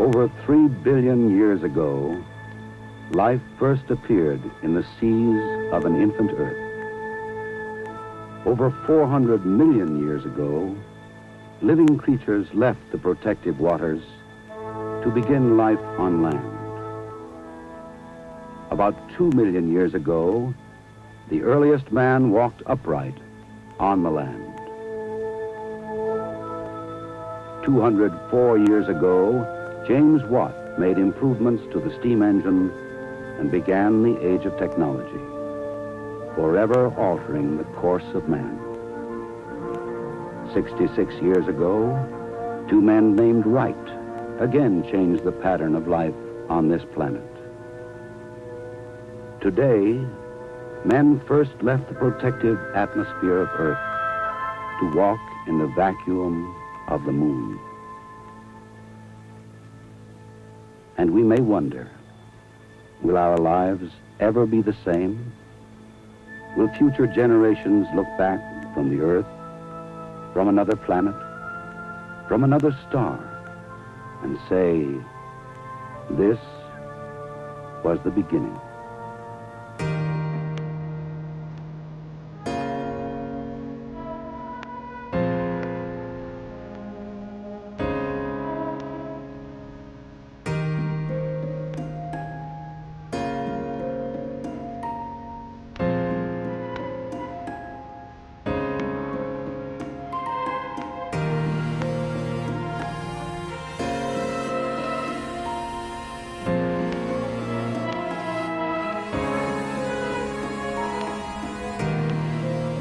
Over 3 billion years ago, life first appeared in the seas of an infant Earth. Over 400 million years ago, living creatures left the protective waters to begin life on land. About 2 million years ago, the earliest man walked upright on the land. 204 years ago, James Watt made improvements to the steam engine and began the age of technology, forever altering the course of man. 66 years ago, 2 men named Wright again changed the pattern of life on this planet. Today, men first left the protective atmosphere of Earth to walk in the vacuum of the moon. And we may wonder, will our lives ever be the same? Will future generations look back from the Earth, from another planet, from another star, and say, this was the beginning?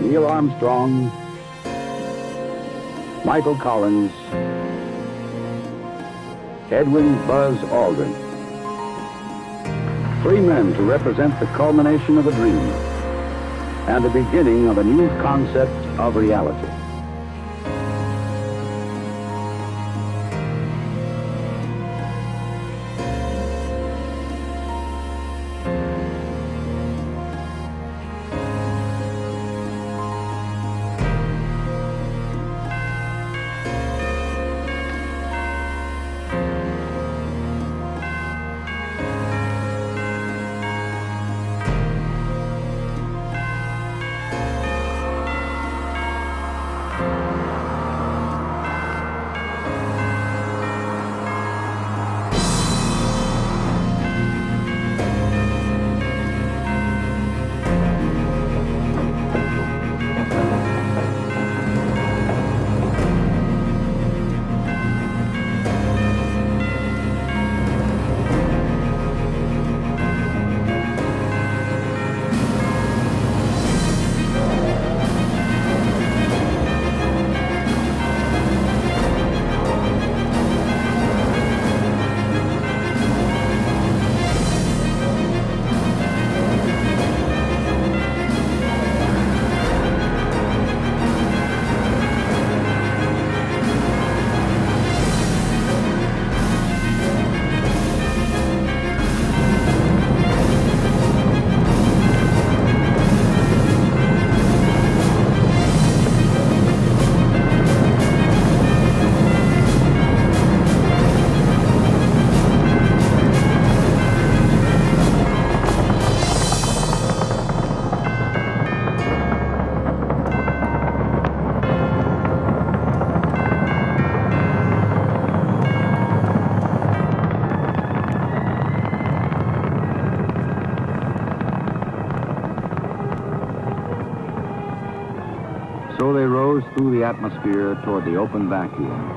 Neil Armstrong, Michael Collins, Edwin Buzz Aldrin. 3 men to represent the culmination of a dream and the beginning of a new concept of reality. So they rose through the atmosphere toward the open vacuum.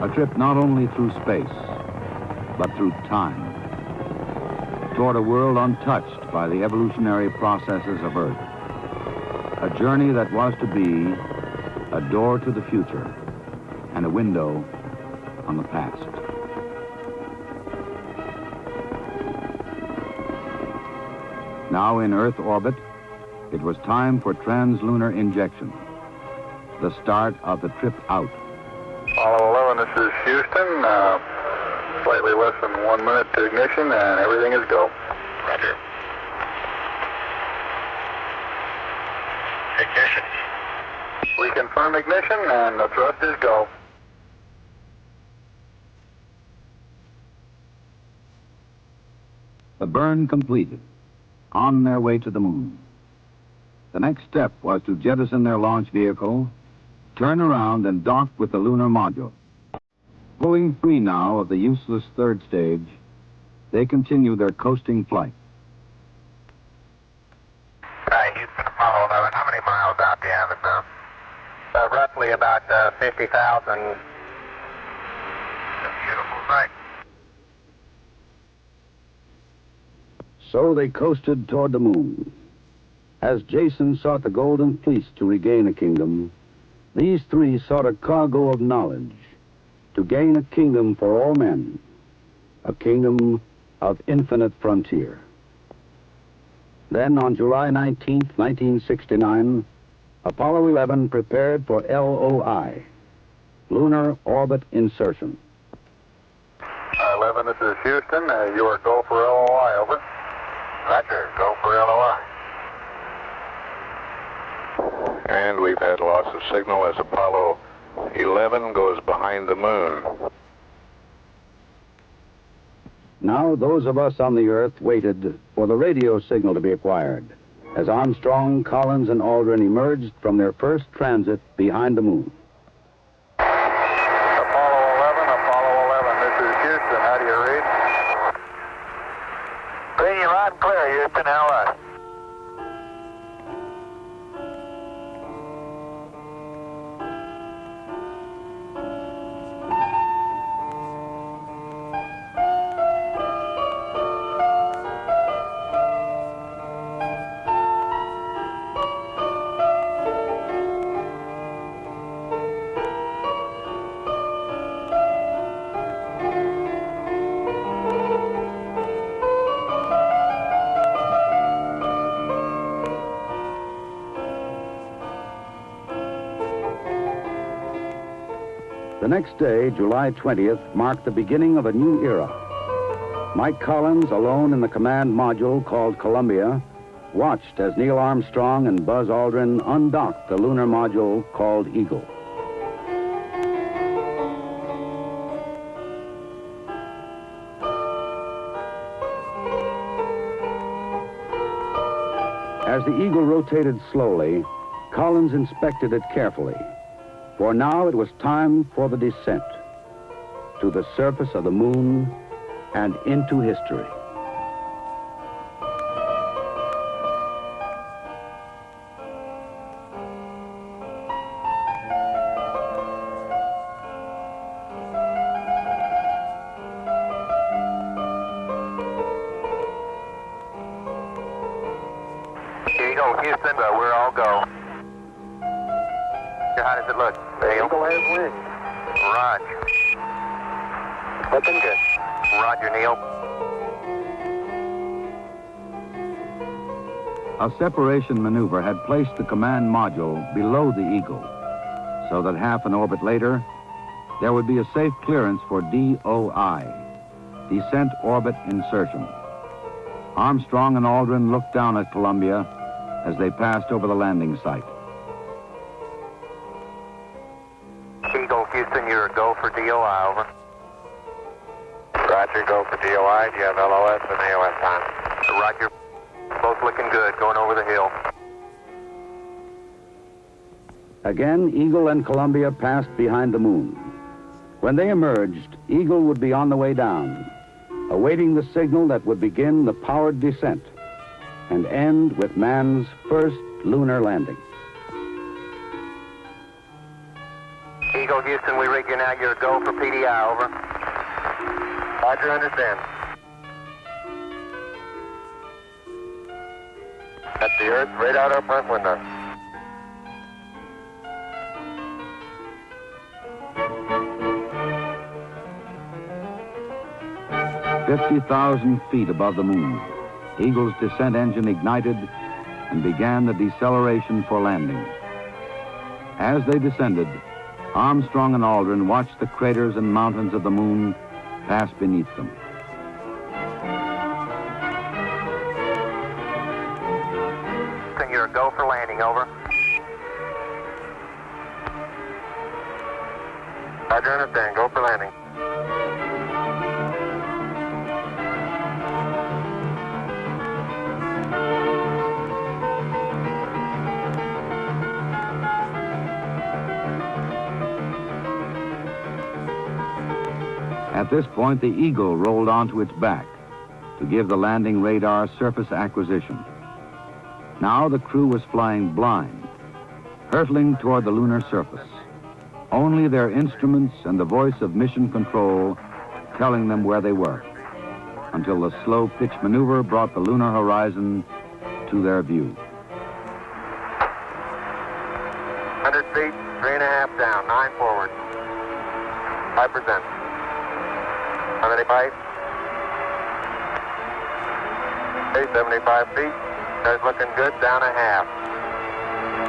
A trip not only through space, but through time. Toward a world untouched by the evolutionary processes of Earth. A journey that was to be a door to the future and a window on the past. Now in Earth orbit, it was time for translunar injection. The start of the trip out. Apollo 11, this is Houston. Slightly less than 1 minute to ignition and everything is go. Roger. Ignition. We confirm ignition and the thrust is go. burn completed, on their way to the moon. The next step was to jettison their launch vehicle, turn around, and dock with the lunar module. Pulling free now of the useless third stage, they continue their coasting flight. Houston, Apollo 11. How many miles out do you have it now? Roughly about 50,000. Beautiful sight. So they coasted toward the moon. As Jason sought the Golden Fleece to regain a kingdom, these three sought a cargo of knowledge to gain a kingdom for all men, a kingdom of infinite frontier. Then on July 19th, 1969, Apollo 11 prepared for LOI, Lunar Orbit Insertion. 11, this is Houston. You are go for LOI, over. Roger, go for LOI. And we've had loss of signal as Apollo 11 goes behind the moon. Now those of us on the Earth waited for the radio signal to be acquired as Armstrong, Collins, and Aldrin emerged from their first transit behind the moon. Apollo 11, this is Houston. How do you read? Reading you loud and clear, Houston. How are you? The next day, July 20th, marked the beginning of a new era. Mike Collins, alone in the command module called Columbia, watched as Neil Armstrong and Buzz Aldrin undocked the lunar module called Eagle. As the Eagle rotated slowly, Collins inspected it carefully. For now it was time for the descent to the surface of the moon and into history. Eagle, Houston, we're all go. How does it look? The Eagle has wings. Roger. Looking good. Roger, Neil. A separation maneuver had placed the command module below the Eagle, so that half an orbit later, there would be a safe clearance for DOI, Descent Orbit Insertion. Armstrong and Aldrin looked down at Columbia as they passed over the landing site. Eagle, Houston, you're a go for DOI, over. Roger, go for DOI. Do you have LOS and AOS time? Roger. Both looking good, going over the hill. Again, Eagle and Columbia passed behind the moon. When they emerged, Eagle would be on the way down, awaiting the signal that would begin the powered descent and end with man's first lunar landing. Eagle, Houston, we rig you now. You're a go for PDI, over. Roger, understand. That's the Earth, right out our front window. "50,000 feet above the moon, Eagle's descent engine ignited and began the deceleration for landing. As they descended, Armstrong and Aldrin watched the craters and mountains of the moon pass beneath them. You're a go for landing, over. Roger, understand. Go for landing. At this point, the Eagle rolled onto its back to give the landing radar surface acquisition. Now the crew was flying blind, hurtling toward the lunar surface. Only their instruments and the voice of mission control telling them where they were, until the slow pitch maneuver brought the lunar horizon to their view. 100 feet, 3.5 down, 9 forward. 5%. How many bites? Okay, 75 feet. That's looking good, down a half.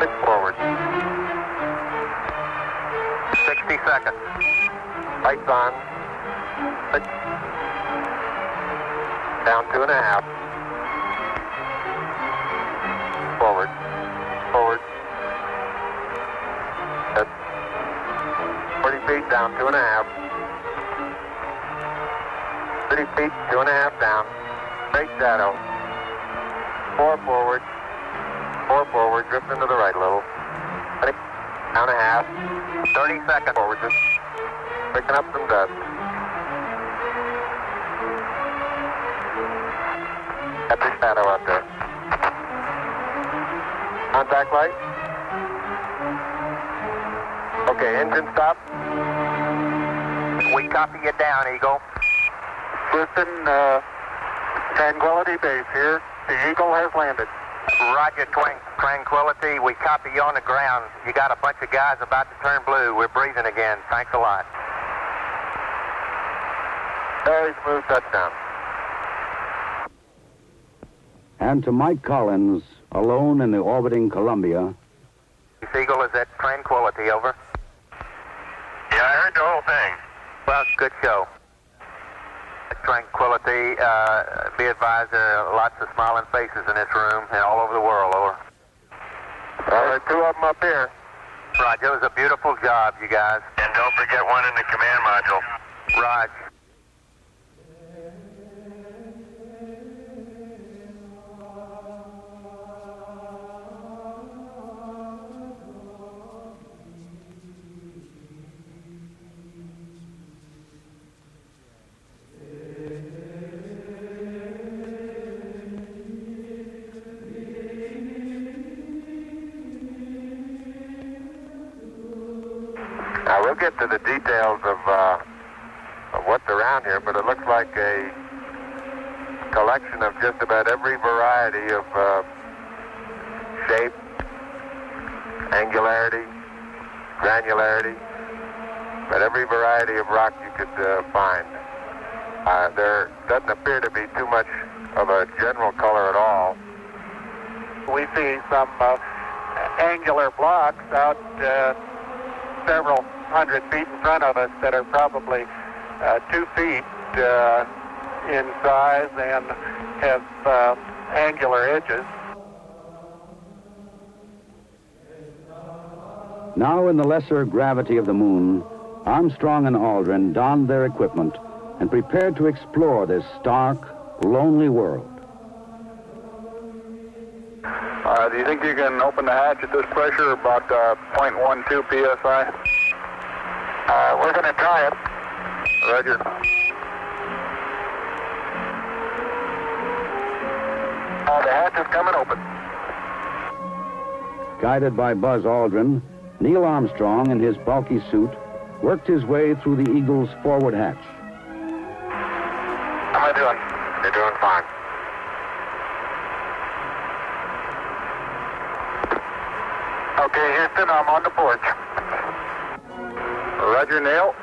6 forward. 60 seconds. Lights on. 6. Down 2.5. Forward. Forward. That's 40 feet, down 2.5. 30 feet, 2.5 down. Straight shadow. 4 forward. 4 forward, drifting to the right a little. 20, down a half. 30 seconds forward, just picking up some dust. Got the shadow out there. Contact light. Okay, engine stop. We copy you down, Eagle. Houston, Tranquility Base here. The Eagle has landed. Roger, Tranquility. We copy you on the ground. You got a bunch of guys about to turn blue. We're breathing again. Thanks a lot. Very smooth touchdown. And to Mike Collins, alone in the orbiting Columbia. Eagle, is that Tranquility, over? Yeah, I heard the whole thing. Well, good show. Tranquility, be advised there are lots of smiling faces in this room and all over the world, over. Well, there are 2 of them up here. Roger, it was a beautiful job, you guys. And don't forget one in the command module. Roger. Now, we'll get to the details of what's around here, but it looks like a collection of just about every variety of shape, angularity, granularity, but every variety of rock you could find. There doesn't appear to be too much of a general color at all. We see some angular blocks out several hundred feet in front of us that are probably 2 feet in size and have angular edges. Now in the lesser gravity of the moon, Armstrong and Aldrin donned their equipment and prepared to explore this stark, lonely world. Do you think you can open the hatch at this pressure, about 0.12 psi? We're going to try it. Roger. The hatch is coming open. Guided by Buzz Aldrin, Neil Armstrong in his bulky suit worked his way through the Eagle's forward hatch. How am I doing? You're doing fine. Okay, Houston, I'm on the porch. Roger, Neil.